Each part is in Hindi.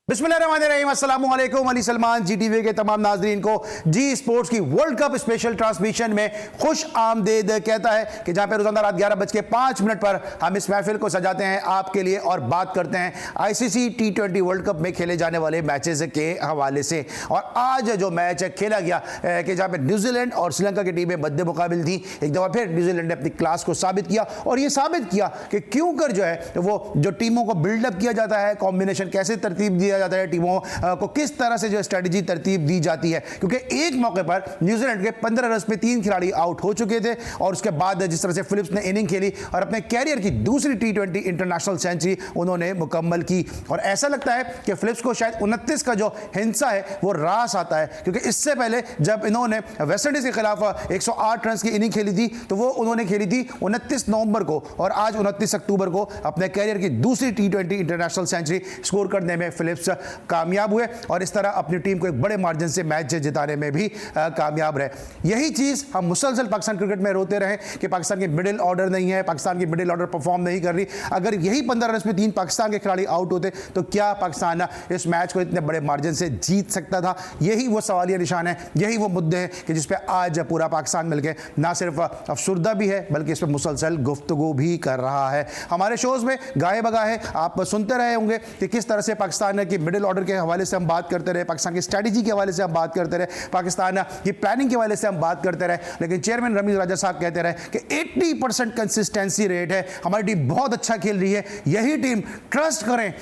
बिस्मिल्लाहिर्रहमानिर्रहीम, अस्सलामु अलैकुम। अली सलमान जी टीवी के तमाम नाजरीन को जी स्पोर्ट्स की वर्ल्ड कप स्पेशल ट्रांसमिशन में खुश आमदेद कहता है कि जहां पे रोजाना रात 11:05 पर हम इस महफिल को सजाते हैं आपके लिए और बात करते हैं आईसीसी T20 वर्ल्ड कप में खेले जाने वाले मैचेस के हवाले से। और आज जो मैच खेला गया कि जहां पे न्यूजीलैंड और श्रीलंका की टीमें मद्दे मुकाबिल थी, एक दफा फिर न्यूजीलैंड ने अपनी क्लास को साबित किया और ये साबित किया कि क्यों कर जो है वो जो टीमों को बिल्डअप किया जाता है, कॉम्बिनेशन कैसे तरतीब दिया जाता है, टीमों को किस तरह से जो स्ट्रेटजी तरतीब दी जाती है। क्योंकि एक मौके पर न्यूजीलैंड के 15 रन पे 3 खिलाड़ी आउट हो चुके थे और उसके बाद जिस तरह से फिलिप्स ने इनिंग खेली और अपने कैरियर की दूसरी T20 इंटरनेशनल सेंचुरी उन्होंने मुकम्मल की। और ऐसा लगता है कि फिलिप्स को शायद 29 का जो हिंसा है वो रास आता है, क्योंकि इससे पहले जब इन्होंने वेस्टइंडीज के खिलाफ 108 रन की इनिंग खेली थी तो वो उन्होंने खेली थी 29 नवंबर को और आज 29 अक्टूबर को अपने कैरियर की दूसरी T20 इंटरनेशनल सेंचुरी स्कोर करने में फिलिप्स कामयाब हुए और इस तरह अपनी टीम को एक बड़े मार्जिन से मैच जिताने में भी कामयाब रहे। यही चीज हम मुसलसल पाकिस्तान क्रिकेट में रोते रहे कि पाकिस्तान की मिडिल ऑर्डर नहीं है, पाकिस्तान की मिडिल ऑर्डर परफॉर्म नहीं कर रही। अगर यही 15 रन में 3 पाकिस्तान के खिलाड़ी आउट होते तो क्या पाकिस्तान इस मैच को इतने बड़े मार्जिन से जीत सकता था? यही वो सवालिया निशान है, यही वो मुद्दे हैं कि जिस पे आज पूरा पाकिस्तान मिलकर ना सिर्फ अफसुर्दा भी है बल्कि इस पर मुसलसल गुफ्तगू भी कर रहा है। हमारे शोज में गाए बगाए आप सुनते रहे होंगे कि किस तरह से पाकिस्तान की मिडिल ऑर्डर के हवाले से हम बात करते रहे, पाकिस्तान की स्ट्रेटजी के हवाले से हम बात करते रहे, पाकिस्तान की प्लानिंग के हवाले से हम बात करते रहे। लेकिन चेयरमैन रमीज राजा साहब कहते रहे कि 80% कंसिस्टेंसी रेट है, हमारी टीम बहुत अच्छा खेल रही है, यही टीम ट्रस्ट करें,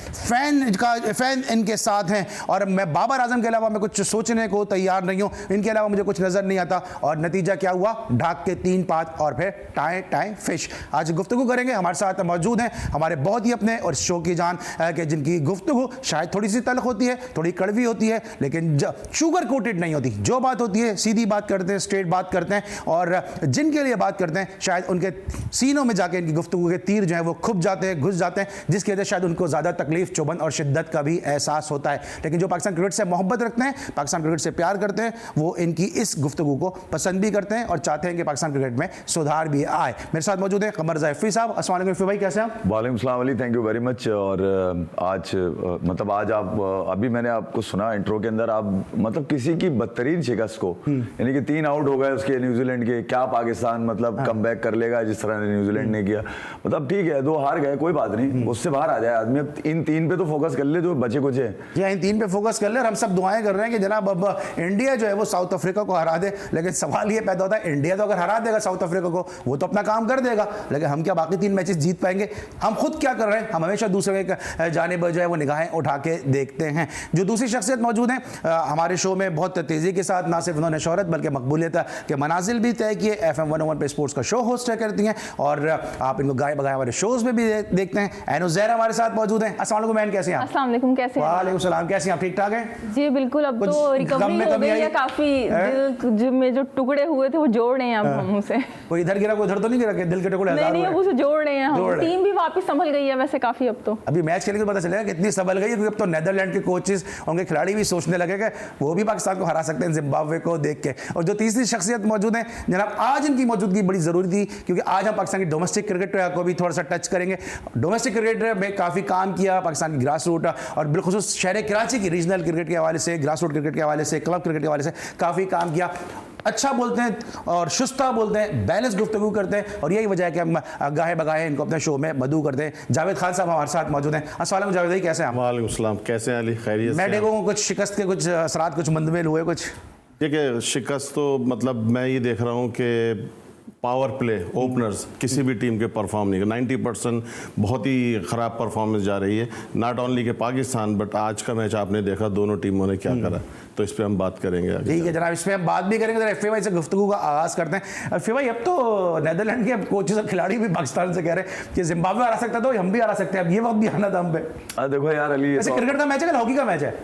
फैन इनके साथ हैं और मैं बाबर आजम के अलावा मैं कुछ सोचने को तैयार नहीं हूं, इनके अलावा मुझे कुछ नजर नहीं आता। और नतीजा क्या हुआ? ढाक के 3 पात और फिर टाए टाए फिश। आज गुफ्तगू करेंगे, हमारे साथ मौजूद हैं हमारे बहुत ही अपने और शो की जान कि जिनकी गुफ्तगू शायद थोड़ी सी तल्ख होती है, थोड़ी कड़वी होती है, लेकिन शुगर कोटेड नहीं होती। जो बात होती है सीधी बात करते हैं, स्ट्रेट बात करते हैं और जिनके लिए बात करते हैं शायद उनके सीनों में जाके इनकी गुफ्तगू के तीर जो है वो खुप जाते हैं, घुस जाते हैं, जिसकी वजह से शायद उनको ज्यादा तकलीफ, चुभन और शिद्दत का भी एहसास होता है। लेकिन जो पाकिस्तान क्रिकेट से मोहब्बत रखते हैं, पाकिस्तान क्रिकेट से प्यार करते हैं, वो इनकी इस गुफ्तगू को पसंद भी करते हैं और चाहते हैं कि पाकिस्तान क्रिकेट में सुधार भी आए। मेरे साथ मौजूद है कमर ज़ैफ़ी साहब। अस्सलाम वालेकुम फ़ी भाई, कैसे हैं आप? वालेकुम सलाम Ali, thank you very much. और आज मतलब आज आप अभी मैंने आपको सुना इंट्रो के अंदर, आप मतलब किसी की बदतरीन शिकस्त को, यानी कि 3 आउट हो गए उसके न्यूजीलैंड के, क्या पाकिस्तान मतलब कमबैक कर लेगा जिस तरह न्यूजीलैंड ने किया? मतलब ठीक है 2 हार गए, कोई बात नहीं, उससे बाहर आ जाए आदमी। अब इन 3 पे तो फोकस कर ले जो बचे कुछ है, या इन 3 पे फोकस कर ले। और हम सब दुआएं कर रहे हैं कि जनाब अब इंडिया जो है वो साउथ अफ्रीका को हरा दे। लेकिन सवाल ये पैदा होता है, इंडिया तो अगर हरा देगा साउथ अफ्रीका को वो तो अपना काम कर देगा, लेकिन हम क्या बाकी 3 मैचेस जीत पाएंगे? हम खुद क्या कर रहे हैं? हम हमेशा दूसरे के जानिब जो है वो निगाहें उठा के देखते हैं। जो दूसरी शख्सियत मौजूद है हमारे शो में बहुत तेजी के साथ, ना सिर्फ उन्होंने शोहरत बल्कि मकबूलियत के मनाजिल भी तय किए। FM 101 पे स्पोर्ट्स का शो होस्ट करती हैं और आप इनको गाए बगाए हमारे शोज में भी देखते हैं। एनो ज़हरा हमारे साथ मौजूद हैं। अस्सलाम वालेकुम मैन, कैसे हैं आप? अस्सलाम वालेकुम, कैसे हैं? वालेकुम सलाम, कैसे हैं आप? ठीक ठाक हैं जी बिल्कुल। अब तो रिकवरी हो गई है काफी, दिल में जो टुकड़े हुए थे वो जोड़ रहे हैं अब हम उसे। कोई इधर गिरा कोई उधर तो नहीं गिरा, दिल के टुकड़े नहीं, अब उसे जोड़ रहे हैं हम। टीम भी वापस संभल गई है वैसे काफी अब तो। अभी मैच खेलने के पता चलेगा कितनी संभल गई है, क्योंकि अब तो नेदरलैंड के कोचेस उनके खिलाड़ी भी सोचने लगे कि वो भी पाकिस्तान को हरा सकते हैं जिम्बाब्वे को देख के। और जो तीसरी शख्सियत मौजूद है जनाब, आज इनकी मौजूदगी बड़ी जरूरी थी क्योंकि आज हम पाकिस्तान की डोमेस्टिक क्रिकेट को भी थोड़ा सा टच करेंगे। डोमेस्टिक क्रिकेट में काफी काम किया पाकिस्तान की ग्रास रूट और बिलखुसूस शहर कराची की रीजनल क्रिकेट के हवाले से, ग्रास रूट क्रिकेट के हवाले से, क्लब क्रिकेट के हवाले से काफी काम किया। अच्छा बोलते हैं और शुस्ता बोलते हैं, बैलेंस गुफ्तगू करते हैं और यही वजह है कि हम गाहे बगाहे इनको अपने शो में मदऊ करते हैं। जावेद खान साहब हमारे साथ मौजूद हैं। अस्सलाम वालेकुम जावेद भाई, कैसे हैं आप? वालेकुम सलाम, कैसे हैं अली? खैरियत से? मैं देखो कुछ शिकस्त के कुछ असरात, कुछ मंदमेल हुए कुछ? देखिए शिकस्त तो मतलब मैं ये देख रहा हूँ कि पावर प्ले ओपनर्स किसी भी टीम के परफॉर्म नहीं कर, 90% बहुत ही ख़राब परफॉर्मेंस जा रही है। नॉट ओनली के पाकिस्तान बट आज का मैच आपने देखा दोनों टीमों ने क्या करा, तो इस पे हम बात करेंगे आगे। ठीक है जनाब, इस पे हम बात भी करेंगे। एफ भाई से गुफ्तगू का आगाज करते हैं। एफ भाई, अब तो नेदरलैंड के कोचेस और खिलाड़ी भी पाकिस्तान से कह रहे हैं कि जिम्बाब्वे हरा सकता तो हम भी हरा सकते हैं, अब ये वक्त भी आना था हम पे। देखो यार अली, ऐसे क्रिकेट का मैच है कि हॉकी का मैच है?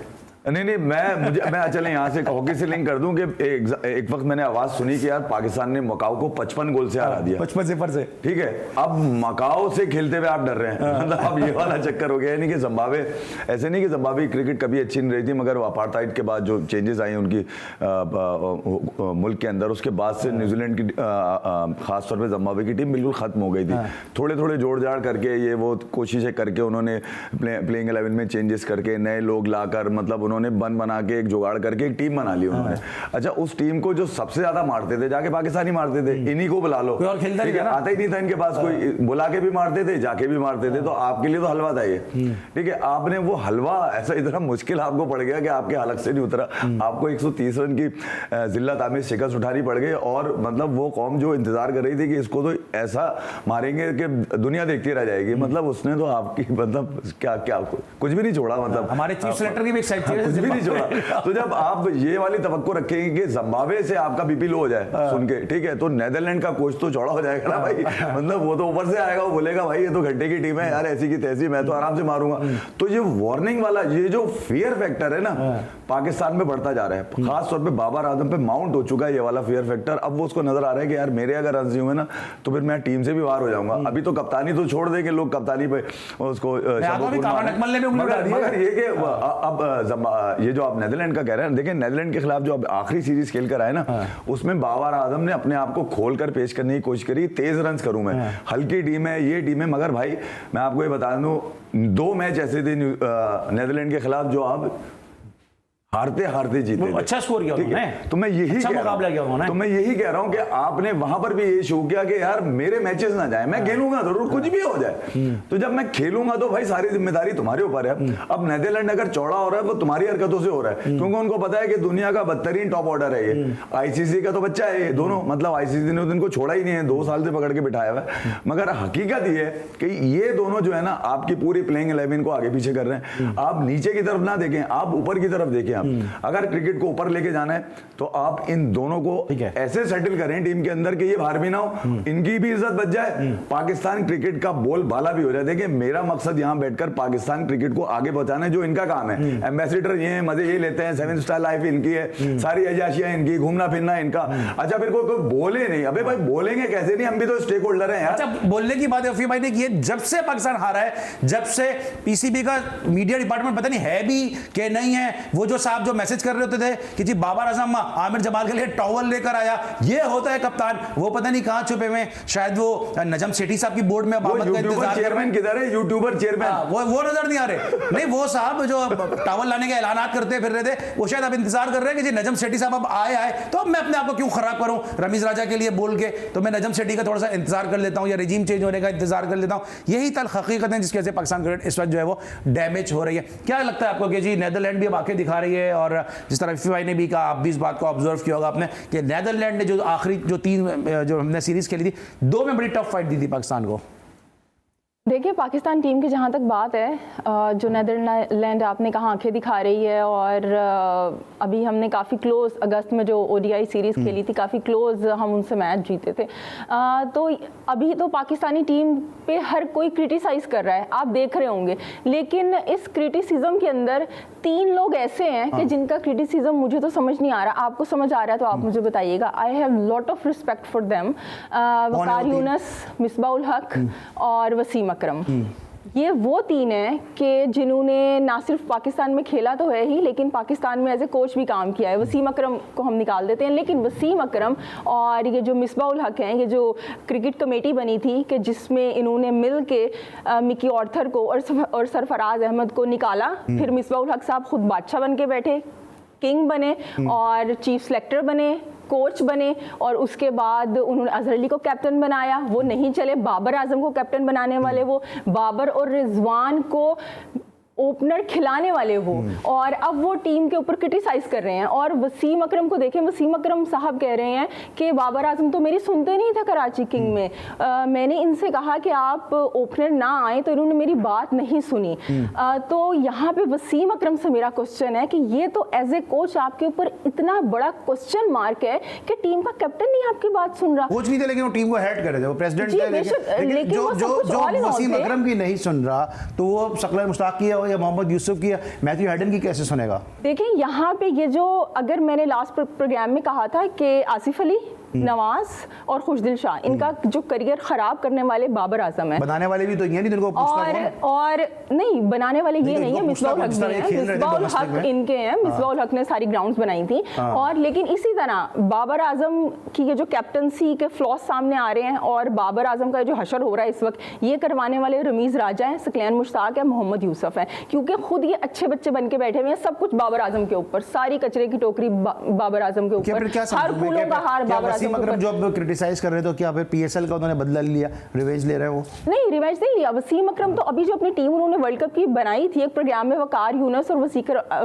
नहीं मैं चले यहाँ से हॉकी से लिंक कर दूं कि एक वक्त मैंने आवाज सुनी कि यार पाकिस्तान ने मकाओ को 55 गोल से हरा दिया, 55-0 से। ठीक है, अब मकाओ से खेलते हुए आप डर रहे हैं, मतलब अब ये वाला चक्कर हो गया। नहीं कि जिम्बाब्वे, ऐसे नहीं कि जिम्बाब्वे क्रिकेट कभी अच्छी नहीं रही थी, मगर अपार्थाइड के बाद जो चेंजेस आई उनकी मुल्क के अंदर, उसके बाद से न्यूजीलैंड की खासतौर पर जिम्बाब्वे की टीम बिल्कुल खत्म हो गई थी। थोड़े थोड़े जोड़ जाड़ करके ये वो कोशिशें करके उन्होंने प्लेइंग 11 में चेंजेस करके नए लोग लाकर, मतलब उन्होंने बना के एक जुगाड़ करके एक टीम बना ली उन्होंने। अच्छा, उस टीम को जो सबसे ज्यादा मारते थे जाके पाकिस्तानी मारते थे, इन्हीं को बुला लो, और खेलता नहीं था, आता ही नहीं था इनके पास कोई, बुला के भी मारते थे जाके भी मारते थे। तो आपके लिए तो हलवा था ये, ठीक है, आपने वो हलवा ऐसा इतना मुश्किल आपको पड़ गया कि आपके हलक से नहीं उतरा, आपको 130 रन की जिल्लत आमिर शिकस्त उठानी पड़ गई। और मतलब वो कौम जो इंतजार कर रही थी कि इसको तो ऐसा मारेंगे कि दुनिया देखती रह जाएगी, मतलब उसने तो आपकी मतलब क्या कुछ भी नहीं छोड़ा, मतलब हमारे चीफ सेलेक्टर की भी कुछ भी नहीं छोड़ा। तो जब आप ये वाली तवक्को रखेंगे कि जिम्बाब्वे से आपका बीपी लो हो जाए सुन के, ठीक है, तो नेदरलैंड का कोच तो चौड़ा हो जाएगा ना भाई, मतलब वो तो ऊपर से आएगा, वो बोलेगा भाई ये तो घंटे की टीम है यार, ऐसी की तैसी, मैं तो आराम से मारूंगा। तो ये वार्निंग वाला, ये जो फियर फैक्टर है ना पाकिस्तान में बढ़ता जा रहा है, खास तौर पे बाबर आजम पे माउंट हो चुका है ये वाला फियर फैक्टर। अब वो उसको नजर आ रहा है कि यार मेरे अगर रन हुए ना तो फिर मैं टीम से भी बाहर हो जाऊंगा। अभी तो कप्तानी तो छोड़ देंगे लोग, कप्तानी पे उसको मगर ये कि अब ये जो आप नेदरलैंड का कह रहे हैं, देखिए नेदरलैंड के खिलाफ जो अब आखिरी सीरीज खेल कर आए ना, उसमें बाबर आजम ने अपने आप को खोलकर पेश करने की कोशिश करी, तेज रन करूं मैं, हल्की टीम है ये टीम है, मगर भाई मैं आपको ये बता दूं 2 मैच ऐसे थे नेदरलैंड के खिलाफ जो आप हारते जीते, अच्छा स्कोर किया उन्होंने, तो मैं यही अच्छा मुकाबला किया उन्होंने, तो मैं यही कह रहा हूं कि आपने वहां पर भी ये शो किया कि यार मेरे मैचेस ना जाए, मैं खेलूंगा जरूर, कुछ भी हो जाए, तो जब मैं खेलूंगा तो भाई सारी जिम्मेदारी तुम्हारे ऊपर है। अब नेदरलैंड अगर चौड़ा हो रहा है वो तुम्हारी हरकतों से हो रहा है, क्योंकि उनको पता है कि दुनिया का बदतरीन टॉप ऑर्डर है ये, आईसीसी का तो बच्चा है ये दोनों, मतलब आईसीसी ने इनको छोड़ा ही नहीं है, 2 साल से पकड़ के बिठाया हुआ है। मगर हकीकत ये है कि ये दोनों जो है ना आपकी पूरी प्लेइंग 11 को आगे पीछे कर रहे हैं। आप नीचे की तरफ ना देखें, आप ऊपर की तरफ देखें। आप अगर क्रिकेट को ऊपर लेके जाना है तो आप इन दोनों को ऐसे सेटल करें टीम के अंदर कि ये बाहर भी ना हो, इनकी भी इज्जत बच जाए, पाकिस्तान क्रिकेट का बोल बाला भी हो जाए। देखिए मेरा मकसद यहां बैठकर पाकिस्तान क्रिकेट को आगे पहुंचाना है, जो इनका काम है। एम्बेसडर ये हैं, मजे ये लेते हैं, 7 स्टार लाइफ इनकी है, सारी अयाशियां इनकी, घूमना फिरना इनका। अच्छा फिर कोई बोले नहीं, अबे भाई बोलेंगे कैसे नहीं, हम भी तो स्टेक होल्डर हैं यार। अच्छा बोलने की बात है भाई ने की, जब से पाकिस्तान हारा है, जब से पीसीबी का मीडिया डिपार्टमेंट पता नहीं है भी कि नहीं है, वो जो साहब जो मैसेज कर रहे होते थे कि जी बाबर आजम आमिर जमाल के लिए टॉवल लेकर आया, ये होता है कप्तान, वो पता नहीं कहां छुपे हुए, शायद वो नजम सेठी साहब की बोर्ड में बाबत का इंतजार, चेयरमैन किधर है, यूट्यूबर चेयरमैन, वो नजर नहीं आ रहे। नहीं वो साहब जो टॉवल लाने के ऐलानात करते फिर रहे थे, वो शायद अब इंतजार कर रहे हैं कि जी नजम सेठी साहब अब आए तो अब मैं अपने आप को क्यों खराब करूं रमीज राजा के लिए बोल के, तो मैं नजम सेठी का थोड़ा सा इंतजार कर लेता हूं या रेजिम चेंज होने का इंतजार कर लेता हूं। यही तल हकीकत है जिसकी वजह से पाकिस्तान क्रिकेट इस वक्त जो है वो डैमेज हो रही है। क्या लगता है आपको कि जी नेदरलैंड भी अब आके दिखा रही है, और जिस तरह FIFA ने भी कहा, आप भी इस बात को ऑब्जर्व किया होगा आपने कि नेदरलैंड ने जो आखिरी जो 3 जो हमने सीरीज खेली थी, 2 में बड़ी टफ फाइट दी थी पाकिस्तान को। देखिए पाकिस्तान टीम की जहाँ तक बात है, जो नेदरलैंड आपने कहा आंखें दिखा रही है, और अभी हमने काफ़ी क्लोज अगस्त में जो ODI सीरीज़ खेली थी, काफ़ी क्लोज हम उनसे मैच जीते थे। तो अभी तो पाकिस्तानी टीम पे हर कोई क्रिटिसाइज़ कर रहा है, आप देख रहे होंगे, लेकिन इस क्रिटिसिज्म के अंदर 3 लोग ऐसे हैं कि जिनका क्रिटिसिज्म मुझे तो समझ नहीं आ रहा, आपको समझ आ रहा है तो आप मुझे बताइएगा। I have lot of respect for them, Waqar Younis, Misbah ul Haq और वसीम अकरम। ये वो 3 हैं कि जिन्होंने ना सिर्फ पाकिस्तान में खेला तो है ही, लेकिन पाकिस्तान में एज ए कोच भी काम किया है। वसीम अकरम को हम निकाल देते हैं, लेकिन वसीम अकरम और ये जो मिसबाउल हक हैं, ये जो क्रिकेट कमेटी बनी थी कि जिसमें इन्होंने मिल के मिकी ऑर्थर को और सरफराज अहमद को निकाला, फिर मिसबाउल हक साहब खुद बादशाह बन के बैठे, किंग बने और चीफ सेलेक्टर बने, कोच बने, और उसके बाद उन्होंने अजहर अली को कैप्टन बनाया, वो नहीं चले, बाबर आजम को कैप्टन बनाने वाले वो, बाबर और रिजवान को ओपनर खिलाने वाले वो, और अब वो टीम के ऊपर क्रिटिसाइज कर रहे हैं। और वसीम अकरम को देखें, वसीम अकरम साहब कह रहे हैं कि बाबर आजम तो मेरी सुनते नहीं था कराची किंग में, मैंने इनसे कहा कि आप ओपनर ना आए तो इन्होंने मेरी बात नहीं सुनी। तो यहाँ पे वसीम अकरम से मेरा क्वेश्चन है कि ये तो एज ए कोच आपके ऊपर इतना बड़ा क्वेश्चन मार्क है कि टीम का कैप्टन नहीं आपकी बात सुन रहा। कोच नहीं थे लेकिन वो टीम को हेड कर रहे थे, वो प्रेसिडेंट थे, लेकिन जो वसीम अकरम की नहीं सुन रहा तो वो सकल मुश्ताक की है या मोहम्मद यूसुफ की या मैथ्यू हैडन की कैसे सुनेगा? देखिए यहाँ पे ये जो, अगर मैंने लास्ट प्रोग्राम में कहा था कि आसिफ अली, नवाज और खुशदिल शाह, इनका जो करियर खराब करने वाले बाबर आजम है। बनाने वाले भी तो ये नहीं, जिनको और नहीं बनाने वाले ये नहीं है, मिसबाउल हक भी हैं, मिसबाउल हक इनके हैं, मिसबाउल हक ने सारी ग्राउंड्स बनाई थी। और लेकिन इसी तरह बाबर आजम की ये जो कैप्टनसी के फ्लॉज सामने आ रहे हैं और बाबर आजम का जो हशर हो रहा है इस वक्त, ये करवाने वाले रमीज राजा हैं, सकलैन मुश्ताक है, मोहम्मद यूसुफ है, क्योंकि खुद ये अच्छे बच्चे बन के बैठे हुए हैं, सब कुछ बाबर आजम के ऊपर, सारी कचरे की टोकरी बाबर आजम के ऊपर, हर फूलों का हार बाबर वसीम अकरम जो अब क्रिटिसाइज कर रहे थे, क्या फिर पीएसएल का उन्होंने बदला लिया, रिवेंज ले रहे हैं वो? नहीं, रिवेंज नहीं लिया। वसीम अकरम तो अभी जो अपनी टीम उन्होंने वर्ल्ड कप की बनाई थी, एक प्रोग्राम में वकार यूनुस और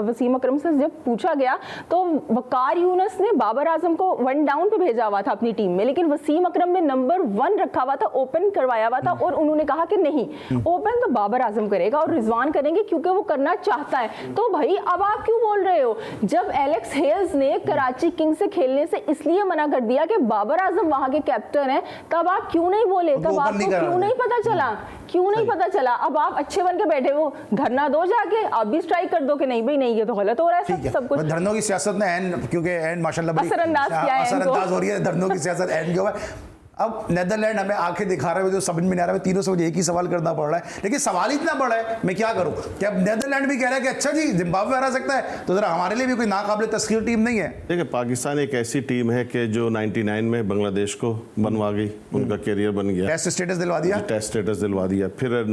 वसीम अकरम से जब पूछा गया तो वकार यूनुस ने बाबर आजम को 1 डाउन पे भेजा हुआ था अपनी टीम में, लेकिन वसीम अकरम ने नंबर 1 रखा हुआ था, ओपन करवाया हुआ था, और उन्होंने कहा कि नहीं, ओपन तो बाबर आजम करेगा और रिजवान करेंगे क्योंकि वो करना चाहता है। तो भाई अब आप क्यों बोल रहे हो? जब एलेक्स हेल्स ने कराची किंग्स से खेलने से इसलिए मना कर दिया कि बाबर आजम वहां के कैप्टन है, तब आप क्यों नहीं बोले? तब आपको क्यों नहीं पता चला? क्यों नहीं पता चला? अब आप अच्छे बन के बैठे हो, धरना दो जाके, आप भी स्ट्राइक कर दो कि नहीं भाई, नहीं ये तो गलत हो रहा है सब कुछ। धरनों की सियासत में क्योंकि माशाल्लाह असरअंदाज हो रही है, धरनों की सियासत एंड के ऊपर। अब नेदरलैंड हमें आंखें दिखा रहे हैं, जो समझ में नहीं आ रहा है, तीनों से मुझे एक ही सवाल करना पड़ रहा है, लेकिन सवाल इतना बड़ा है, मैं क्या करूं? क्या नेदरलैंड भी कह रहा है कि अच्छा जी जिम्बाब्वे हरा सकता है, तो जरा हमारे लिए भी कोई नाकाबिले तस्खीर टीम नहीं है? देखिए, पाकिस्तान एक ऐसी टीम है कि जो 99 में बांग्लादेश को बनवा गई, उनका कैरियर बन गया, टेस्ट स्टेटस दिलवा दिया, टेस्ट स्टेटस दिलवा दिया। फिर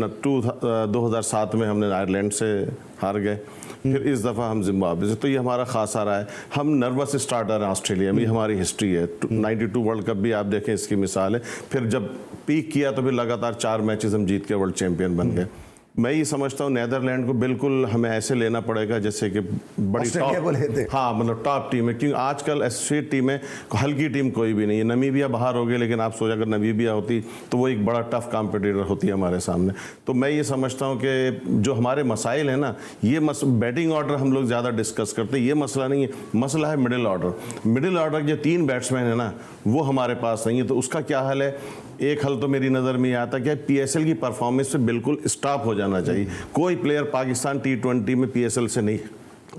2007 में हमने आयरलैंड से हार गए, फिर इस दफ़ा हम जिम्बाब्वे से, तो ये हमारा खासा रहा है। हम नर्वस स्टार्टर हैं ऑस्ट्रेलिया में, ये हमारी हिस्ट्री है। 92 वर्ल्ड कप भी आप देखें, इसकी मिसाल है। फिर जब पीक किया तो फिर लगातार 4 मैचेस हम जीत के वर्ल्ड चैंपियन बन गए। मैं ये समझता हूँ नेदरलैंड को बिल्कुल हमें ऐसे लेना पड़ेगा जैसे कि बड़ी टॉप, हाँ मतलब टॉप टीम है, क्योंकि आजकल एसोसिएट टीम है, हल्की टीम कोई भी नहीं है। नमीबिया बाहर हो गई, लेकिन आप सोचा अगर नमीबिया होती तो वो एक बड़ा टफ कॉम्पिटिटर होती है हमारे सामने। तो मैं ये समझता हूँ कि जो हमारे मसाइल हैं ना, ये बैटिंग ऑर्डर हम लोग ज़्यादा डिस्कस करते हैं, ये मसला नहीं है, मसला है मिडिल ऑर्डर। मिडिल ऑर्डर जो 3 बैट्समैन है ना, वो हमारे पास नहीं है, तो उसका क्या हल है? एक हल तो मेरी नज़र में ये आता कि पीएसएल की परफॉर्मेंस से बिल्कुल स्टॉप हो जाना चाहिए। कोई प्लेयर पाकिस्तान T20 में पीएसएल से नहीं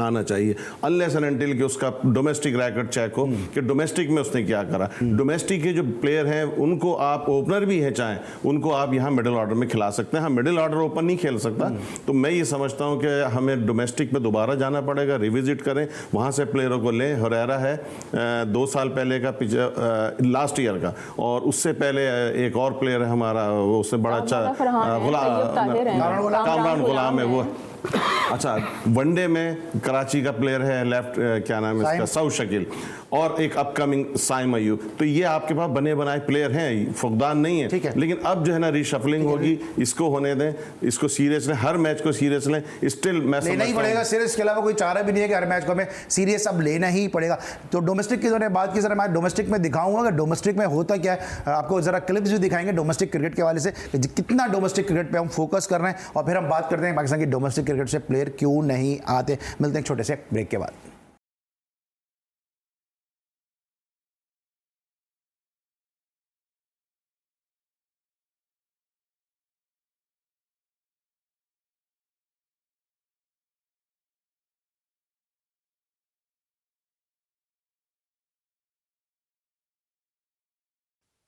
आना चाहिए अनलेस एंड अनटिल कि उसका डोमेस्टिक रैकेट चेक हो कि डोमेस्टिक में उसने क्या करा। डोमेस्टिक के जो प्लेयर हैं उनको आप, ओपनर भी हैं चाहें, उनको आप यहाँ मिडिल ऑर्डर में खिला सकते हैं। हाँ, मिडिल ऑर्डर ओपन नहीं खेल सकता, तो मैं ये समझता हूँ कि हमें डोमेस्टिक में दोबारा जाना पड़ेगा, रिविजिट करें, वहाँ से प्लेयरों को लें। हरेरा है 2 साल पहले का, लास्ट ईयर का, और उससे पहले एक और प्लेयर है हमारा, उससे बड़ा अच्छा कामरान गुलाम है वो। अच्छा, वनडे में कराची का प्लेयर है लेफ्ट, क्या नाम है इसका, सऊ शकील, और एक अपकमिंग साइम अयूब। तो ये आपके पास बने बनाए प्लेयर हैं, फुकदान नहीं है, ठीक है। लेकिन अब जो है ना रीशफलिंग होगी, इसको होने दें, इसको सीरियस लें, हर मैच को सीरियस लें। स्टिल मैं लेना ही पड़ेगा सीरियस, के अलावा कोई चारा भी नहीं है कि हर मैच को हमें सीरियस अब लेना ही पड़ेगा। तो डोमेस्टिक की जरा बात की, जरा मैं डोमेस्टिक में दिखाऊंगा कि डोमेस्टिक में होता क्या है, आपको जरा क्लिप्स भी दिखाएंगे डोमेस्टिक क्रिकेट के हवाले से, कितना डोमेस्टिक क्रिकेट पे हम फोकस कर रहे हैं, और फिर हम बात करते हैं पाकिस्तान की डोमेस्टिक क्रिकेट से प्लेयर क्यों नहीं आते। मिलते हैं एक छोटे से ब्रेक के बाद।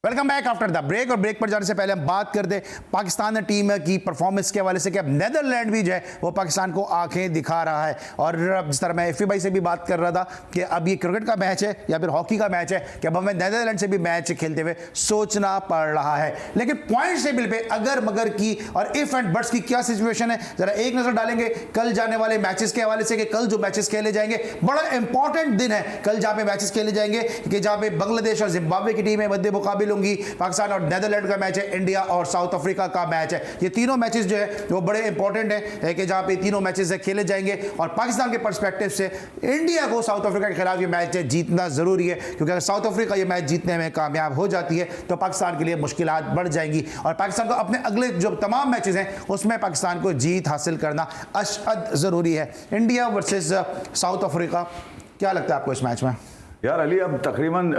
Welcome back after the break. और ब्रेक पर जाने से पहले हम बात करते पाकिस्तान टीम की परफॉर्मेंस के हवाले से कि अब नेदरलैंड भी जो है वो पाकिस्तान को आंखें दिखा रहा है। और जिस तरह मैं एफी भाई से भी बात कर रहा था कि अब ये क्रिकेट का मैच है या फिर हॉकी का मैच है कि अब हमें नेदरलैंड से भी मैच खेलते हुए सोचना पड़ रहा है। लेकिन पॉइंट टेबल पे अगर मगर की और इफ एंड बट्स की क्या सिचुएशन है, जरा एक नजर डालेंगे कल जाने वाले मैचेस के हवाले से कि कल जो मैचेस खेले जाएंगे, बड़ा इंपॉर्टेंट दिन है कल जहां पे मैचेस खेले जाएंगे कि जहां पे बांग्लादेश और जिम्बाब्वे की टीमें मध्य मुकाबिल होंगी। पाकिस्तान और नेदरलैंड का मैच है, इंडिया और साउथ अफ्रीका का मैच है। ये तीनों मैचेस जो है वो बड़े इंपॉर्टेंट है कि जहां पे तीनों मैचेस खेले जाएंगे। और पाकिस्तान के पर्सपेक्टिव से इंडिया को साउथ अफ्रीका के खिलाफ ये मैच जीतना जरूरी है, क्योंकि अगर साउथ अफ्रीका ये मैच जीतने में कामयाब हो जाती है तो पाकिस्तान के लिए मुश्किलात बढ़ जाएंगी और पाकिस्तान को अपने अगले जो तमाम मैचेस हैं उसमें पाकिस्तान को जीत हासिल करना अशद जरूरी है। इंडिया वर्सेस साउथ अफ्रीका, क्या लगता है आपको इस मैच में? यार अली, अब तकरीबन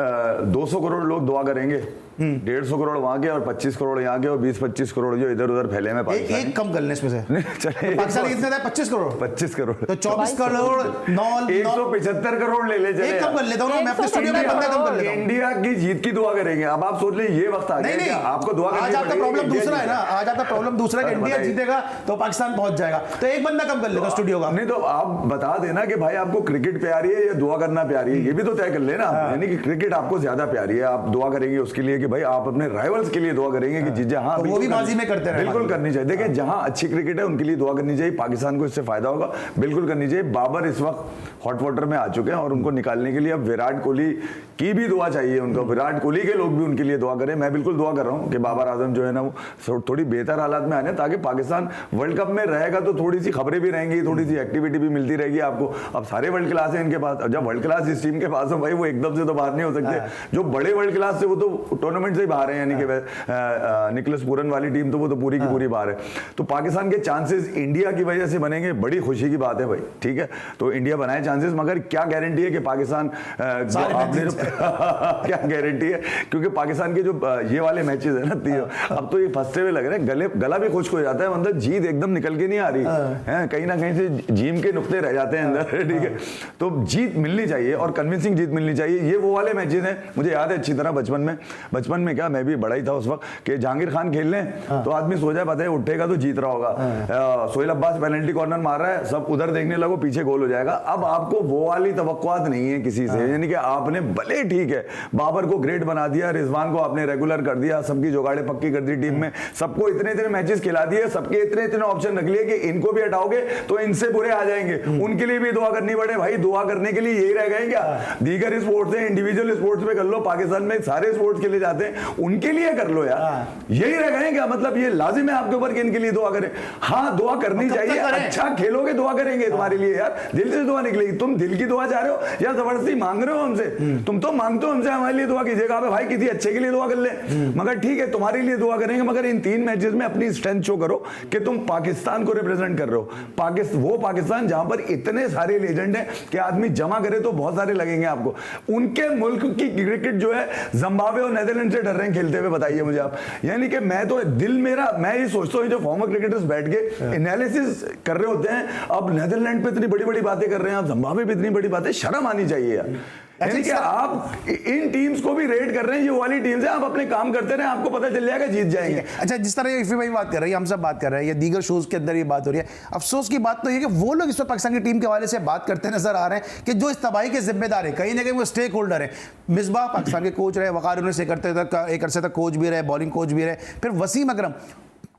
200 करोड़ लोग दुआ करेंगे 150 करोड़ वहां के और 25 करोड़ यहाँ के और 20-25 करोड़ जो इधर उधर फैले में पाकिस्तान। एक कम कर लें इसमें से। चले पाकिस्तान कितने था? 25 करोड़। 25 करोड़ तो 24 करोड़ 175 करोड़ ले ले चले। एक कम कर लेता हूँ ना मैं, अपने स्टूडियो में बंदा कम कर लेता हूँ। इंडिया की जीत की दुआ करेंगे। अब आप सोच लें ये वक्त आ गया नहीं, आपको दुआ करनी आज आपका पड़ेगी प्रॉब्लम कि इंडिया दूसरा है ना, आज आपका प्रॉब्लम दूसरा है कि इंडिया जीतेगा तो पाकिस्तान पहुंच जाएगा, तो एक बंदा कम कर लेता स्टूडियो का। नहीं तो आप बता देना कि भाई आपको क्रिकेट प्यारी है या दुआ करना प्यारी है, ये भी तो तय कर लेना। यानी कि क्रिकेट आपको ज्यादा प्यारी है, आप दुआ करेंगे उसके लिए कि भाई आप अपने राइवल्स के लिए दुआ करेंगे कि जीत जाए। हाँ, तो वो भी बाजी में करते रहे। बिल्कुल करनी चाहिए। देखिए जहां अच्छी क्रिकेट है उनके लिए दुआ करनी चाहिए, पाकिस्तान को इससे फायदा होगा, बिल्कुल करनी चाहिए। बाबर इस वक्त हॉट वाटर में आ चुके हैं और उनको निकालने के लिए अब विराट कोहली की भी दुआ चाहिए उनको। विराट कोहली के लोग भी उनके लिए दुआ करें। मैं बिल्कुल दुआ कर रहा हूं कि बाबर आजम जो है ना वो थोड़ी बेहतर हालात में आने, ताकि पाकिस्तान वर्ल्ड कप में रहेगा तो थोड़ी सी खबरें भी रहेंगी, थोड़ी सी एक्टिविटी भी मिलती रहेगी आपको। अब सारे वर्ल्ड क्लास है इनके पास, जब वर्ल्ड क्लास इस टीम के पास हो भाई वो एकदम से तो बाहर नहीं हो सकते। जो बड़े वर्ल्ड क्लास से वो तो टूर्नामेंट से ही बाहर है, यानी कि निकोलस पूरन वाली टीम तो वो तो पूरी की पूरी बाहर है। तो पाकिस्तान के चांसेस इंडिया की वजह से बनेंगे, बड़ी खुशी की बात है भाई, ठीक है। तो इंडिया बनाए चांसेस, मगर क्या गारंटी है कि पाकिस्तान क्या गारंटी है, क्योंकि पाकिस्तान के जो ये वाले मैचेस है ना, अब तो ये फंसते हुए लग रहे हैं, गला भी खुश्क हो जाता है, मतलब जीत एकदम निकल के नहीं आ रही है, कहीं ना कहीं से जीम के नुक्ते रह जाते हैं अंदर, ठीक है। तो जीत मिलनी चाहिए और कन्विंसिंग जीत मिलनी चाहिए। ये वो वाले मैचेस हैं, मुझे याद है अच्छी तरह बचपन में क्या, मैं भी बड़ा ही था उस वक्त, कि जहांगीर खान खेल लें तो आदमी सो जाए, पता है उठेगा तो जीत रहा होगा। सोहेल अब्बास पेनल्टी कॉर्नर मार रहा है, सब उधर देखने लगो, पीछे गोल हो जाएगा। अब आपको वो वाली तवक्कुआत नहीं है किसी से, यानी कि आपने भले ठीक है बाबर को ग्रेट बना दिया, रिजवान को आपने रेगुलर कर दिया, सबकी जुगाड़े पक्की कर दी टीम में, सबको इतने इतने मैचेस खिला दिए, सबके इतने इतने ऑप्शन रख लिए कि इनको भी हटाओगे तो इनसे बुरे आ जाएंगे, उनके लिए भी दुआ करनी पड़े। भाई दुआ करने के लिए यही रह गए क्या? दीगर स्पोर्ट्स है, इंडिविजुअल स्पोर्ट्स पे कर लो, पाकिस्तान में सारे स्पोर्ट्स खेले जाते हैं, उनके लिए कर लो यार, यही रह गए क्या? मतलब ये लाजिम है आपके ऊपर कि इनके लिए दुआ करें? हाँ दुआ करनी चाहिए, अच्छा खेलोगे दुआ करेंगे तुम्हारे लिए यार, दिल से दुआ निकलेगी। तुम दिल की दुआ चाह रहे हो या जबरदस्ती मांग रहे हो हमसे? तुम तो मांगते हो हमसे हमारे लिए दुआ कीजिएगा, भाई किसी अच्छे के लिए दुआ कर ले, मगर ठीक है तुम्हारे लिए दुआ करेंगे, मगर इन 3 मैचेस में अपनी स्ट्रेंथ शो करो कि तुम पाकिस्तान को रिप्रेजेंट कर रहे हो। वो पाकिस्तान जहां पर इतने सारे लेजेंड हैं कि आदमी जमा करे तो बहुत सारे लगेंगे आपको। उनके मुल्क की क्रिकेट जो है जिम्बाब्वे और नीदरलैंड से डर रहे हैं खेलते हुए, बताइए मुझे आप। यानी कि मैं तो मैं ये सोचता हूँ जो फॉर्मर क्रिकेटर्स बैठ के एनालिसिस कर रहे होते हैं, अब नीदरलैंड पे इतनी बड़ी बड़ी बातें कर रहे हैं, अब जिम्बाब्वे पे इतनी बड़ी बातें, शर्म आनी चाहिए यार। यानी कि आप इन टीम्स को भी रेट कर रहे हैं, ये वाली टीम्स हैं, आप अपने काम करते रहे, आपको पता चल जाएगा जीत जाएंगे। अच्छा, जिस तरह इफी भाई बात कर रही है, हम सब बात कर रहे हैं, या दीगर शोज के अंदर ये बात हो रही है, अफसोस की बात तो ये कि वो लोग इस वक्त पाकिस्तान की टीम के हवाले से बात करते नजर आ रहे हैं कि जो इस तबाही के जिम्मेदार है, कहीं ना कहीं वो स्टेक होल्डर है। मिसबाह पाकिस्तान के कोच रहे, वकार उन्हें से करते तक एक अरसे तक कोच भी रहे, बॉलिंग कोच भी रहे, फिर वसीम अकरम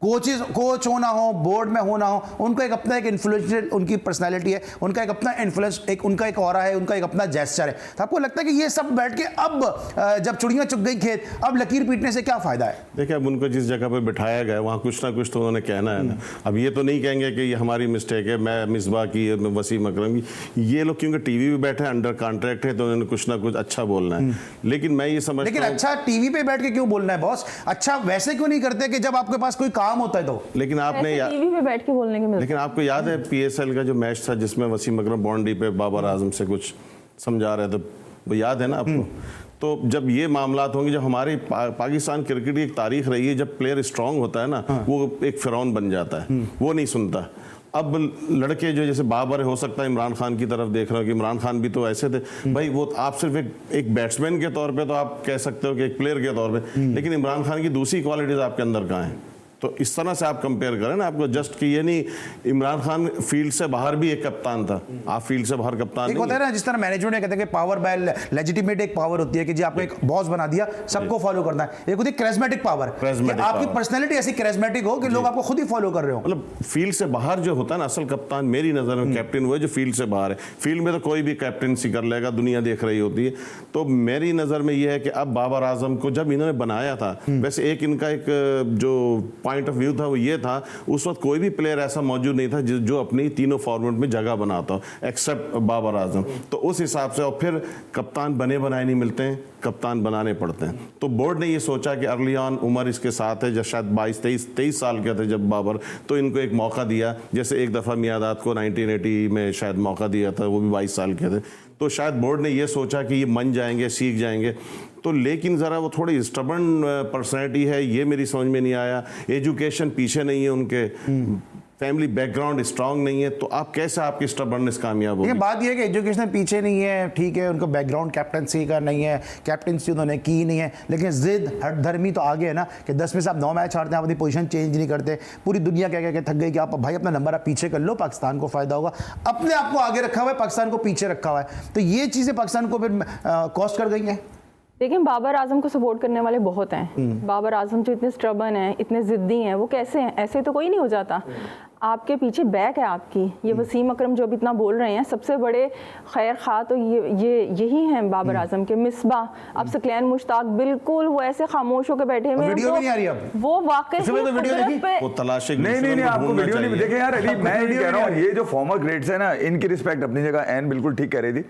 कोच हो ना हो, बोर्ड में हो ना हो, उनका एक अपना एक इन्फ्लुएंशियल उनकी पर्सनालिटी है, उनका एक अपना इन्फ्लुएंस, उनका एक ऑरा है, उनका एक अपना जेस्चर है। तो आपको लगता है कि ये सब बैठ के अब जब चिड़ियां चुग गई खेत, अब लकीर पीटने से क्या फायदा है? देखिए अब उनको जिस जगह पर बिठाया गया वहाँ कुछ ना कुछ तो उन्होंने कहना है ना। अब ये तो नहीं कहेंगे कि ये हमारी मिस्टेक है, मैं मिसबाह की, वसीम अकरम की, ये लोग क्योंकि टीवी पे बैठे हैं, अंडर कॉन्ट्रैक्ट है, तो उन्होंने कुछ ना कुछ अच्छा बोलना है। लेकिन मैं ये समझता हूं, लेकिन अच्छा टीवी पे बैठ के क्यों बोलना है बॉस? अच्छा वैसे क्यों नहीं करते कि जब आपके पास कोई काम होता है तो? लेकिन आपने टीवी पे बैठ के बोलने के मिलता। लेकिन आपको याद है PSL का जो मैच था जिसमें वसीम अकरम बाउंड्री पे बाबर आजम से कुछ समझा रहे थे, वो याद है ना आपको? तो जब ये मामलात होंगे, जब हमारी पाकिस्तान क्रिकेट की एक तारीख रही है, जब प्लेयर स्ट्रांग होता है ना, वो एक फिरौन बन जाता है, वो नहीं सुनता। अब लड़के जो जैसे बाबर हो सकता है इमरान खान की तरफ देख रहे हो कि इमरान खान भी तो ऐसे थे भाई, वो आप सिर्फ एक बैट्समैन के तौर पे तो आप कह सकते हो कि एक प्लेयर के तौर पे, लेकिन इमरान खान की दूसरी क्वालिटीज आपके अंदर कहाँ हैं? तो इस तरह से आप कंपेयर करें ना, आपको जस्ट कि ये नहीं, इमरान खान फील्ड से बाहर भी एक कप्तान था, आप फील्ड से बाहर कप्तान एक होता है ना, जिस तरह मैनेजमेंट कहते हैं कि पावर बाय लेजिटिमेट एक पावर होती है कि जी आपको एक बॉस बना दिया, सबको फॉलो करना है। एक होती है कैरिज्मेटिक पावर, आपकी पर्सनैलिटी ऐसी कैरिज्मेटिक हो कि लोग आपको खुद ही फॉलो कर रहे हो। मतलब फील्ड से बाहर जो होता है ना, असल कप्तान मेरी नज़र में कैप्टन वो है जो फील्ड से बाहर है। फील्ड में तो कोई भी कैप्टनसी कर लेगा, दुनिया देख रही होती है। तो मेरी नज़र में ये है कि अब बाबर आजम को जब इन्होंने बनाया था, वैसे एक इनका एक जो पॉइंट ऑफ व्यू था वो ये था, उस वक्त कोई भी प्लेयर ऐसा मौजूद नहीं था जो अपनी तीनों फॉर्मेट में जगह बनाता हो एक्सेप्ट बाबर आजम। तो उस हिसाब से, और फिर कप्तान बने बनाए नहीं मिलते हैं, कप्तान बनाने पड़ते हैं। तो बोर्ड ने ये सोचा कि अर्ली ऑन उम्र इसके साथ है, जब शायद 22-23 साल के थे जब बाबर, तो इनको एक मौका दिया। जैसे एक दफ़ा मियादाद को 1980 में शायद मौका दिया था, वो भी 22 साल के थे। तो शायद बोर्ड ने ये सोचा कि ये मन जाएंगे, सीख जाएंगे। तो लेकिन ज़रा वो थोड़ी स्टबर्न पर्सनैलिटी है, ये मेरी समझ में नहीं आया। एजुकेशन पीछे नहीं है उनके, फैमिली बैकग्राउंड स्ट्रांग नहीं है, तो आप कैसे आपकी स्टबर्ननेस कामयाब होगी? ये बात ये है कि एजुकेशन पीछे नहीं है, ठीक है, उनका बैकग्राउंड कैप्टनसी का नहीं है, कैप्टनसी उन्होंने की नहीं है, लेकिन जिद हठधर्मी तो आगे है ना कि 10 में से आप 9 मैच हारते हैं, आप अपनी पोजीशन चेंज नहीं करते। पूरी दुनिया कह के थक गई कि आप भाई अपना नंबर आप पीछे कर लो, पाकिस्तान को फायदा होगा। अपने आप को आगे रखा हुआ है, पाकिस्तान को पीछे रखा हुआ है। तो ये चीज़ें पाकिस्तान को फिर कॉस्ट कर गई हैं। देखिए, बाबर आजम को सपोर्ट करने वाले बहुत हैं। बाबर आजम जो इतने स्ट्रबन हैं, इतने ज़िद्दी हैं, वो कैसे हैं? ऐसे तो कोई नहीं हो जाता। आपके पीछे बैक है आपकी। ये वसीम अकरम जो अभी इतना बोल रहे हैं, सबसे बड़े खैर खा तो यही हैं बाबर आजम के। मिसबा, अब सकलैन मुश्ताक बिल्कुल वो ऐसे खामोश होकर बैठे हुए हैं। वीडियो भी नहीं आ रही अब। वो वाकई तो वीडियो देखी? वो तलाशी नहीं आपको वीडियो नहीं देखे यार। अली मैं ये कह रहा हूँ, ये जो फॉर्मर ग्रेड्स है ना, इनकी रिस्पेक्ट अपनी जगह एन बिल्कुल ठीक कह रही थी,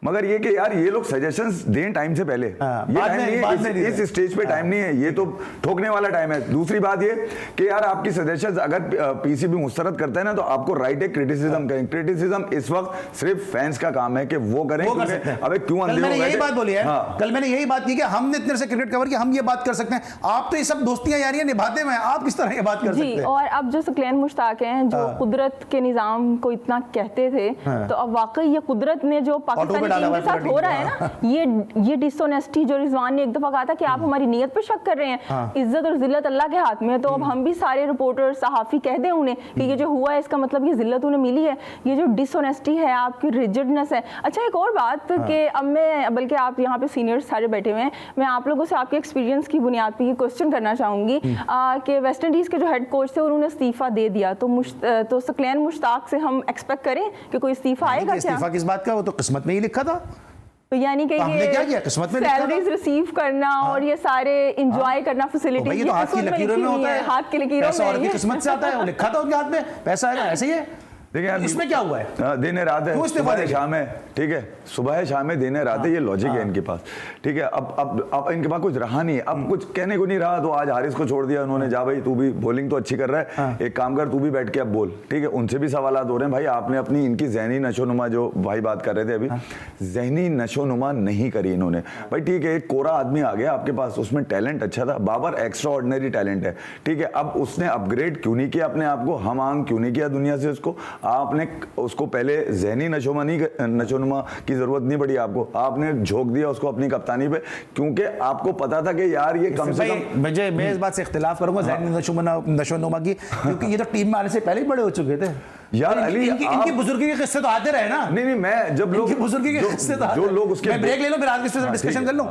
मगर ये कि यार ये लोग सजेशंस दें टाइम से पहले। ये टाइम नहीं है, इस स्टेज पे टाइम नहीं है, ये तो ठोकने वाला टाइम है। दूसरी बात ये कि यार आपकी सजेशंस अगर पीसीबी मुस्तरद करता है ना, तो आपको राइट है क्रिटिसिज्म करें। क्रिटिसिज्म इस वक्त सिर्फ फैंस का काम है कि वो करें। अबे क्यों अंधे हो गए? मैंने यही बात बोली है। हाँ। कल मैंने यही बात की कि हमने इतने से क्रिकेट कवर किया, हम ये बात कर सकते हैं। आप तो ये सब दोस्तियां यारियां निभाते हैं, आप किस तरह ये बात कर सकते हैं? और अब जो सकलैन मुश्ताक हैं, जो कुदरत के निजाम को इतना कहते थे, तो अब वाकई ये कुदरत ने जो पाकिस्तानी टीम के साथ हो रहा है ना, ये डिसऑनेस्टी जो रिजवान ने एक दफा कहा था कि आप हमारी नीयत पे शक कर रहे हैं। इज्जत और जिल्लत अल्लाह के हाथ में है। तो अब हम भी सारे रिपोर्टर, सहाफी कह दें उन्हें कि ये जो हुआ है इसका मतलब ये जिल्लत उन्हें मिली है, ये जो डिसऑनेस्टी है, आपकी रिजिडनेस है। अच्छा, एक और बात कि अब मैं, बल्कि आप यहाँ पे सीनियर्स सारे बैठे हुए हैं, मैं आप लोगों से आपके एक्सपीरियंस की बुनियाद पर ये क्वेश्चन करना चाहूंगी कि वेस्ट इंडीज के जो हेड कोच थे उन्होंने इस्तीफा दे दिया, तो सकलैन मुश्ताक से हम एक्सपेक्ट करें कि कोई इस्तीफा आएगा क्या? इस्तीफा किस बात का? वो तो किस्मत में ही लिखा था। तो यानी कि हमने क्या किया? किस्मत में सैलरीज रिसीव करना और ये सारे एंजॉय करना, फैसिलिटीज, ये तो हाथ की लकीरों में होता है। हाथ की लकीरों पैसा और में की किस्मत से आता है। वो लिखा था उनके हाथ में, पैसा आएगा, ऐसे ही है। देखिए यार, इसमें क्या हुआ है? दिन है रात है, सुबह है शाम है, ठीक है, सुबह है शाम है, दिन है रात है, ये लॉजिक है इनके पास, ठीक है। अब इनके पास कुछ रहा नहीं है, अब कुछ कहने को नहीं रहा, तो आज हारिस को छोड़ दिया उन्होंने, जा भाई तू भी बॉलिंग तो अच्छी कर रहा है, एक काम कर तू भी बैठ के अब बोल, ठीक है। उनसे भी सवालात हो रहे हैं, भाई आपने अपनी इनकी जहनी नशोनुमा, जो भाई बात कर रहे थे अभी, जहनी नशोनुमा नहीं करी इन्होंने। भाई ठीक है, एक कोरा आदमी आ गया आपके पास, उसमें टैलेंट अच्छा था, बाबर एक्स्ट्रा ऑर्डिनरी टैलेंट है, ठीक है। अब उसने अपग्रेड क्यों नहीं किया अपने आप को, हम आंग क्यों नहीं किया दुनिया से उसको? आपने उसको पहले जहनी नशोनुमा की जरूरत नहीं पड़ी आपको, आपने झोंक दिया उसको अपनी कप्तानी पे, क्योंकि आपको पता था कि यार ये कम से कम। मैं इस बात से इख्तिलाफ करूंगा जहनी नशोनुमा की, क्योंकि ये तो टीम में आने से पहले ही बड़े हो चुके थे यार। अली इनकी बुजुर्गी के किस्से तो आते रहे ना। नहीं मैं जब लोग बुजुर्गी के किस्से तो जो लोग उसके, मैं ब्रेक ले लूं फिर आगे से डिस्कशन कर लूं।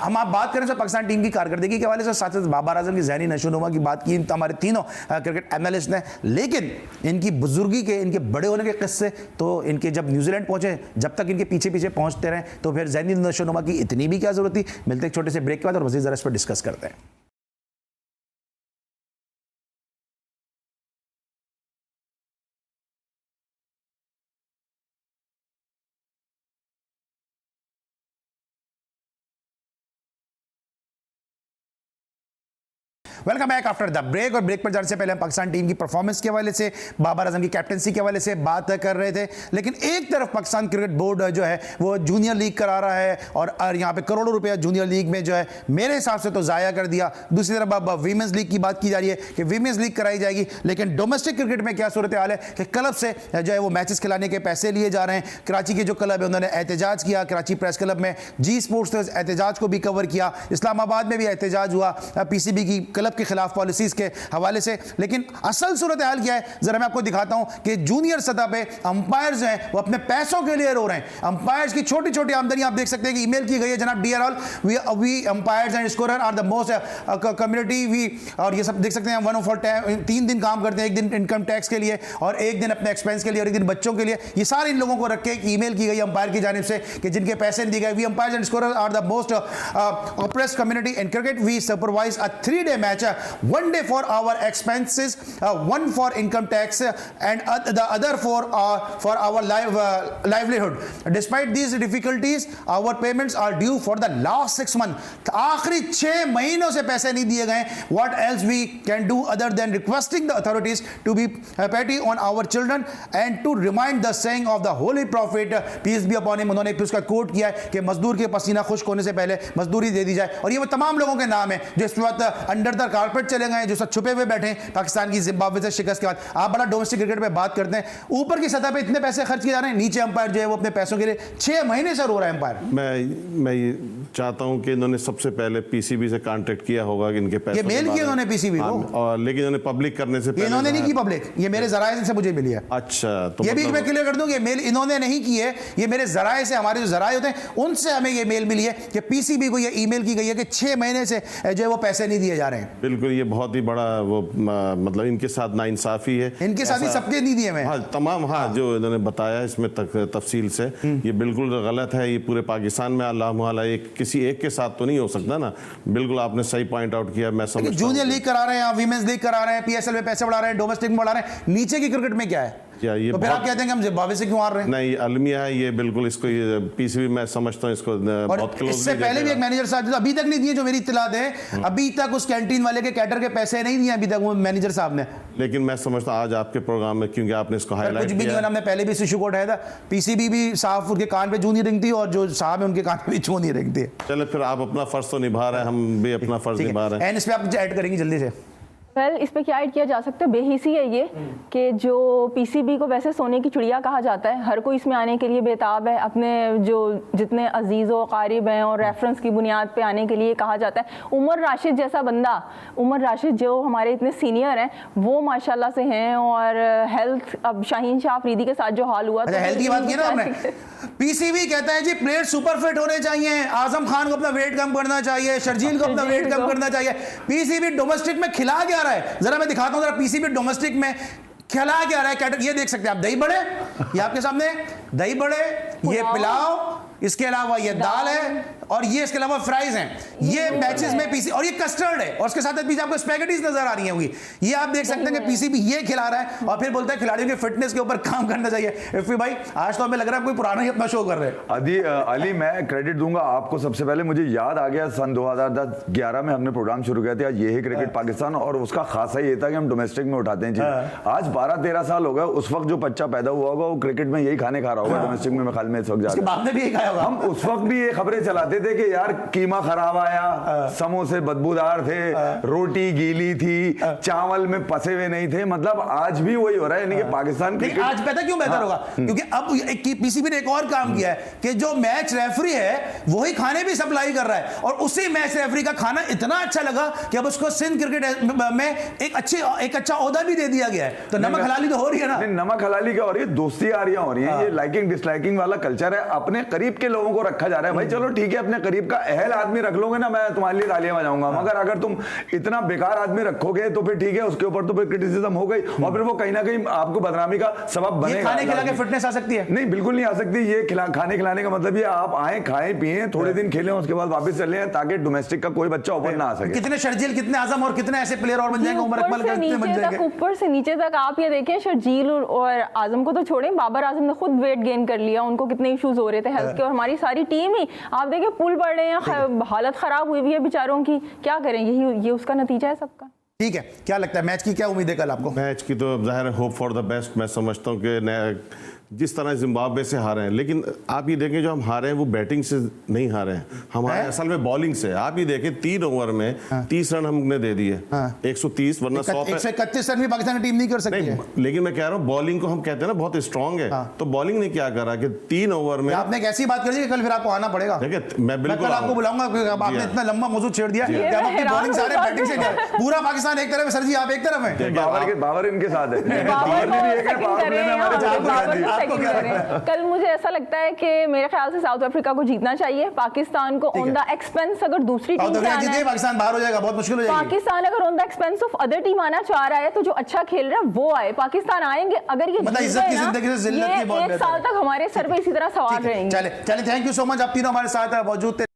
हम आप बात करें पाकिस्तान टीम की कारकर्दगी के हवाले से, साथ साथ बाबर आजम की जहनी नशोनुमा की बात की हमारे तीनों क्रिकेट एनालिस्ट ने, लेकिन इनकी बुजुर्गी के, इनके बड़े होने के किस्से तो इनके जब न्यूजीलैंड पहुंचे, जब तक इनके पीछे पीछे पहुंचते रहे, तो फिर जहनी नशोनुमा की इतनी भी क्या जरूरत थी? मिलते एक छोटे से ब्रेक के बाद और मज़ीद जरा इस पर डिस्कस करते हैं। Welcome back after the break. और ब्रेक पर जाने से पहले हम पाकिस्तान टीम की परफॉर्मेंस के हवाले से, बाबर आजम की कैप्टनसी के हवाले से बात कर रहे थे, लेकिन एक तरफ पाकिस्तान क्रिकेट बोर्ड जो है वो जूनियर लीग करा रहा है और यहाँ पे करोड़ों रुपया जूनियर लीग में जो है मेरे हिसाब से तो ज़ाया कर दिया। दूसरी तरफ अब वीमेंस लीग की बात की जा रही है कि वीमेंस लीग कराई जाएगी, लेकिन डोमेस्टिक क्रिकेट में क्या सूरत हाल है कि क्लब से जो है वो मैचेस खिलाने के पैसे लिए जा रहे हैं। कराची के जो क्लब है उन्होंने एहतजाज किया, कराची प्रेस क्लब में जी स्पोर्ट्स ने एहतजाज को भी कवर किया, इस्लामाबाद में भी एहतजाज हुआ पीसीबी की क्लब के खिलाफ पॉलिसीज के हवाले से। लेकिन असल सूरत हाल क्या है, जरा मैं आपको दिखाता हूं कि जूनियर सतह पे अंपायर्स हैं वो अपने पैसों के लिए रो रहे हैं। अंपायर्स की छोटी छोटी आमदनी आप देख सकते हैं कि ईमेल की गई है, जनाब dear all, we umpires and scorer are the most community we, और ये सब देख सकते हैं। 3 दिन काम करते हैं, एक दिन इनकम टैक्स के लिए और एक दिन अपने एक्सपेंस के लिए और एक दिन बच्चों के लिए। ये सारे इन लोगों को रख के एक ईमेल की गई अंपायर की जानिब से कि जिनके पैसे नहीं दिए गए। We umpires and scorer are the most oppressed community in cricket, we supervise a 3-day match match. One day for our expenses, one for income tax, and the other for our livelihood. Despite these difficulties, our payments are due for the last 6 months. आखिरी 6 महीनों से पैसे नहीं दिए गए. What else we can do other than requesting the authorities to be petty on our children and to remind the saying of the holy prophet, peace be upon him. उन्होंने उसका कोट किया है कि मजदूर के पसीना खुश्क होने से पहले मजदूरी दे दी जाए. और ये वो तमाम लोगों के नाम है जो इस वक्त अंडर द कारपेट चले गए, जो सब छुपे हुए बैठे हैं पाकिस्तान की जिम्बाब्वे से शिकस्त के बाद. आप बड़ा डोमेस्टिक क्रिकेट पे बात करते हैं, ऊपर की सतह पे इतने पैसे खर्च किए जा रहे हैं, नीचे अंपायर जो है वो अपने पैसों के लिए 6 महीने से रो रहा है अंपायर. मैं ये चाहता हूं कि इन्होंने सबसे पहले पीसीबी से कांटेक्ट किया होगा कि इनके पैसे ये मेल किया उन्होंने पीसीबी को, और लेकिन इन्होंने पब्लिक करने से पहले इन्होंने नहीं की पब्लिक, ये मेरे जराए से मुझे मिली है. अच्छा, तो ये भी मैं क्लियर कर दूं कि मेल इन्होंने नहीं की है, ये मेरे जराए से, हमारे जो जराए होते हैं उनसे हमें ये मेल मिली है कि पीसीबी को ये ईमेल की गई है कि 6 महीने से जो है वो पैसे नहीं दिए जा रहे हैं. बिल्कुल, ये बहुत ही बड़ा वो मतलब इनके साथ नाइंसाफी है. इनके साथ ही सबके नहीं दिए मैं. हाँ, तमाम, हाँ, जो इन्होंने बताया इसमें तफसील से, ये बिल्कुल गलत है. ये पूरे पाकिस्तान में अल्लाह मुआला एक किसी एक के साथ तो नहीं हो सकता ना. बिल्कुल आपने सही पॉइंट आउट किया. मैं समझता हूं जूनियर लीग करा रहे हैं, वीमेंस लीग करा रहे हैं, पीएसएल में पैसे बढ़ा रहे हैं, डोमेस्टिक में बढ़ा रहे हैं, नीचे की क्रिकेट में क्या है? ये तो फिर आप कहते हैं कि हम जिम्बाब्वे से क्यों हार रहे हैं? नहीं, अलमिया है ये, बिल्कुल इसको पीसीबी मैं समझता हूँ इसको बहुत क्लोज. इससे पहले भी एक मैनेजर साहब जो अभी तक नहीं दिए, जो मेरी इत्तलात है, अभी तक उस कैंटीन वाले के कैटर के पैसे नहीं दिए अभी तक वो मैनेजर साहब ने. लेकिन मैं समझता हूँ आज आपके प्रोग्राम में क्योंकि आपने इसको हाईलाइट कुछ भी नहीं, हमने पहले भी इस इशू को उठाया था. पीसीबी भी साफ उनके कान पे जूं नहीं रिंगती और जो साहब है उनके कान पे भी जूं नहीं रिंगती. चले, फिर आप अपना फर्ज तो निभा रहे हैं, हम भी अपना फर्ज निभा रहे हैं. एंड इस पे आप कुछ ऐड करेंगे जल्दी से? वेल, इस पे क्या ऐड किया जा सकता है, बेहिसी है ये कि जो पीसीबी को वैसे सोने की चिड़िया कहा जाता है, हर कोई इसमें आने के लिए बेताब है. अपने जो जितने अजीज़ व क़ारिब हैं और रेफरेंस की बुनियाद पे आने के लिए कहा जाता है. उमर राशिद जैसा बंदा, उमर राशिद जो हमारे इतने सीनियर हैं, वो माशाल्लाह से हैं. और हेल्थ, अब शाहीन शाह अफरीदी के साथ जो हाल हुआ, अच्छा, हेल्थ की बात की ना हमने. पीसीबी कहता है जी प्लेयर सुपर फिट होने चाहिए, आजम खान को अपना वेट कम करना चाहिए, शर्जील को अपना वेट कम करना चाहिए. पीसीबी डोमेस्टिक में खिला क्या रहा है, जरा मैं दिखाता हूं. जरा पीसीबी डोमेस्टिक में खिला क्या रहा है कैटर, ये देख सकते हैं आप. दही बड़े, ये आपके सामने दही बड़े, ये पुलाव, इसके अलावा ये दाल है और ये इसके अलावा फ्राइज हैं. ये मैचेस में पीसी, और ये कस्टर्ड है और उसके साथ पीछे आपको स्पैगेटीज नजर आ रही हैं होगी. ये आप देख सकते हैं कि पीसीबी ये खिला रहा है और फिर बोलता है खिलाड़ियों के फिटनेस के ऊपर काम करना चाहिए. इफ़ी भाई, आज तो हमें लग रहा है कोई पुराना ही अपना शो कर रहे हैं. अली, मैं क्रेडिट दूंगा आपको. सबसे पहले मुझे याद आ गया सन 2010-11 में हमने प्रोग्राम शुरू किया था, ये है क्रिकेट पाकिस्तान, और उसका खासा ये था कि हम डोमेस्टिक में उठाते हैं चीज. आज 12-13 साल हो गए. उस वक्त जो बच्चा पैदा हुआ होगा वो क्रिकेट में यही खाने खा रहा होगा. डोमेस्टिक में ख्याल में इस वक्त हम उस वक्त भी ये खबरें चलाते थे कि यार कीमा खराब आया, समोसे बदबूदार थे, रोटी गीली थी, चावल में पसे हुए नहीं थे. मतलब आज भी वही हो रहा है. यानी कि पाकिस्तान क्रिकेट आज पता क्यों बेहतर होगा, क्योंकि अब पीसीबी ने एक और काम किया है कि जो मैच रेफरी है वही खाने भी सप्लाई कर रहा है. और उसी मैच रेफरी का खाना इतना अच्छा लगा कि अब उसको सिंध क्रिकेट में एक अच्छा ओहदा भी दे दिया गया है. तो नमक हलाली तो हो रही है ना. नमक हलाली क्या हो रही है, दोस्ती आ रही है. ये लाइकिंग डिसलाइकिंग वाला कल्चर है. अपने करीब के लोगों को रखा जा रहा है. भाई चलो ठीक है, अपने करीब का अहल आदमी रख लोगे ना, मैं तुम्हारे लिए तालियां बजाऊंगा. मगर अगर तुम इतना बेकार आदमी रखोगे तो फिर ठीक है, उसके ऊपर तो फिर क्रिटिसिज्म हो गई और फिर वो कहीं ना कहीं आपको बदनामी का सबब बनेगा. खाने खिला के फिटनेस आ सकती है? नहीं, बिल्कुल नहीं आ सकती. ये खाने खिलाने का मतलब ये आप आए, खाएं, पिए, थोड़े दिन खेलें, उसके बाद वापस चले जाएं, ताकि डोमेस्टिक का कोई बच्चा ऊपर ना आ सके. कितने शर्जील, कितने आजम और कितने ऐसे प्लेयर और बन जाएंगे, उमर अकमल का कितने बन जाएंगे. ऊपर से नीचे तक आप ये देखें, शर्जील और आजम को तो छोड़ें, बाबर आजम ने खुद वेट गेन कर लिया. उनको कितने इश्यूज हो रहे थे हेल्थ के, और हमारी सारी टीम ही आप देखिए पुल पड़ रहे हैं, हालत खराब हुई हुई है बेचारों की. क्या करें, ये उसका नतीजा है सबका. ठीक है, क्या लगता है मैच की क्या उम्मीद है कल आपको? मैच की तो जाहिर है होप फॉर द बेस्ट. मैं समझता हूँ कि जिस तरह जिम्बाब्वे से हारे हैं, लेकिन आप ये देखें जो हम हारे हैं वो बैटिंग से नहीं हारे हैं, हमारे असल में बॉलिंग से. आप ये देखें 3 ओवर में 30 रन हमने दे दिए. 130, वरना 131 रन भी पाकिस्तान की टीम नहीं कर सकती है. लेकिन मैं कह रहा हूँ बॉलिंग को हम कहते हैं ना बहुत स्ट्रांग है. तो बॉलिंग ने क्या करा कि 3 ओवर में आपने एक ऐसी बात कर दी कि कल फिर आपको आना पड़ेगा. देखिए मैं बिल्कुल कल आपको बुलाऊंगा क्योंकि आपने इतना लंबा मौजूद छेड़ दिया कि आप अपनी बॉलिंग से आ रहे हैं, बैटिंग से जा रहे हैं. पूरा पाकिस्तान एक तरफ है सर जी, आप एक तरफ हैं. बाबर इनके साथ है. कल मुझे ऐसा लगता है कि मेरे ख्याल से साउथ अफ्रीका को जीतना चाहिए. पाकिस्तान को ऑन द एक्सपेंस अगर दूसरी टीम से आना है, पाकिस्तान बाहर हो जाएगा, बहुत मुश्किल हो जाएगी. पाकिस्तान अगर on the expense of other team आना चाह रहा है तो जो अच्छा खेल रहा है वो आए. पाकिस्तान आएंगे अगर ये मतलब इज्जत की जिंदगी से जिल्लत की बहुत 1 साल तक हमारे सर पे इसी तरह सवाल रहेंगे. चले, थैंक यू सो मच, आप तीनों हमारे साथ मौजूद थे.